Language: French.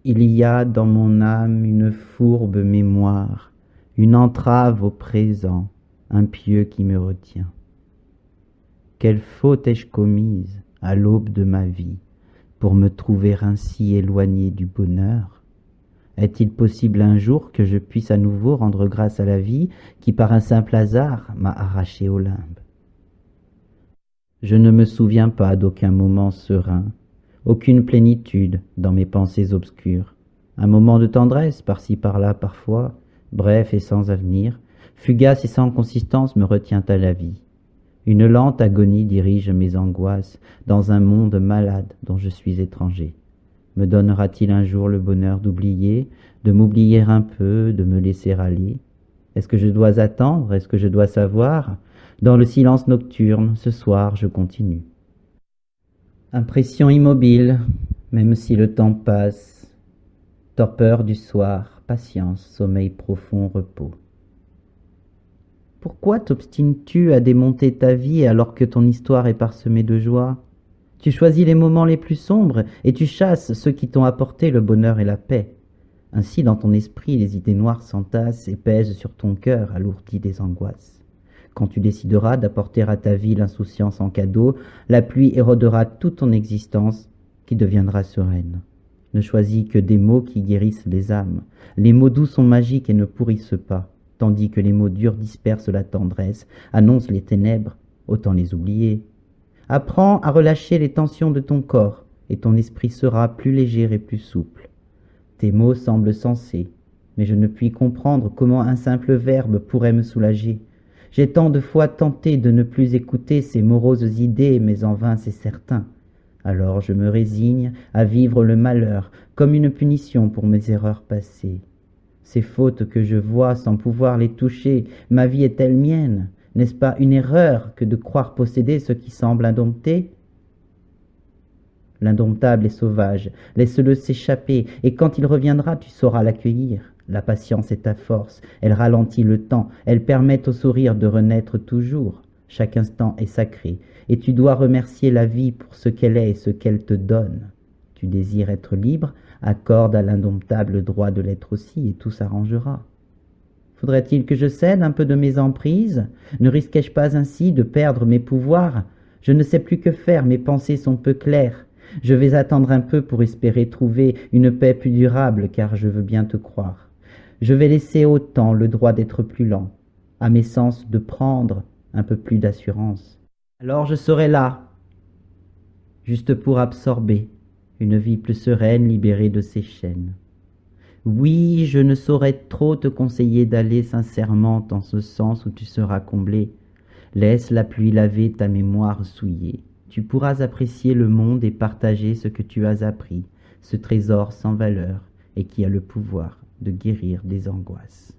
Il y a dans mon âme une fourbe mémoire, une entrave au présent, un pieu qui me retient. Quelle faute ai-je commise à l'aube de ma vie pour me trouver ainsi éloigné du bonheur? Est-il possible un jour que je puisse à nouveau rendre grâce à la vie qui par un simple hasard m'a arraché au limbe? Je ne me souviens pas d'aucun moment serein, aucune plénitude dans mes pensées obscures. Un moment de tendresse par-ci par-là parfois, bref et sans avenir, fugace et sans consistance me retient à la vie. Une lente agonie dirige mes angoisses dans un monde malade dont je suis étranger. Me donnera-t-il un jour le bonheur d'oublier, de m'oublier un peu, de me laisser aller? Est-ce que je dois attendre? Est-ce que je dois savoir? Dans le silence nocturne, ce soir, je continue. Impression immobile, même si le temps passe. Torpeur du soir, patience, sommeil profond, repos. Pourquoi t'obstines-tu à démonter ta vie alors que ton histoire est parsemée de joie? Tu choisis les moments les plus sombres et tu chasses ceux qui t'ont apporté le bonheur et la paix. Ainsi, dans ton esprit, les idées noires s'entassent et pèsent sur ton cœur, alourdi des angoisses. Quand tu décideras d'apporter à ta vie l'insouciance en cadeau, la pluie érodera toute ton existence qui deviendra sereine. Ne choisis que des mots qui guérissent les âmes. Les mots doux sont magiques et ne pourrissent pas, tandis que les mots durs dispersent la tendresse, annoncent les ténèbres, autant les oublier. Apprends à relâcher les tensions de ton corps, et ton esprit sera plus léger et plus souple. Tes mots semblent sensés, mais je ne puis comprendre comment un simple verbe pourrait me soulager. J'ai tant de fois tenté de ne plus écouter ces moroses idées, mais en vain c'est certain. Alors je me résigne à vivre le malheur comme une punition pour mes erreurs passées. Ces fautes que je vois sans pouvoir les toucher, ma vie est-elle mienne? N'est-ce pas une erreur que de croire posséder ce qui semble indompté? L'indomptable est sauvage, laisse-le s'échapper, et quand il reviendra, tu sauras l'accueillir. La patience est ta force, elle ralentit le temps, elle permet au sourire de renaître toujours. Chaque instant est sacré, et tu dois remercier la vie pour ce qu'elle est et ce qu'elle te donne. Tu désires être libre, accorde à l'indomptable le droit de l'être aussi, et tout s'arrangera. Faudrait-il que je cède un peu de mes emprises? Ne risquais-je pas ainsi de perdre mes pouvoirs? Je ne sais plus que faire, mes pensées sont peu claires. Je vais attendre un peu pour espérer trouver une paix plus durable, car je veux bien te croire. Je vais laisser au temps le droit d'être plus lent, à mes sens de prendre un peu plus d'assurance. Alors je serai là, juste pour absorber une vie plus sereine, libérée de ses chaînes. Oui, je ne saurais trop te conseiller d'aller sincèrement en ce sens où tu seras comblé. Laisse la pluie laver ta mémoire souillée. Tu pourras apprécier le monde et partager ce que tu as appris, ce trésor sans valeur et qui a le pouvoir de guérir des angoisses.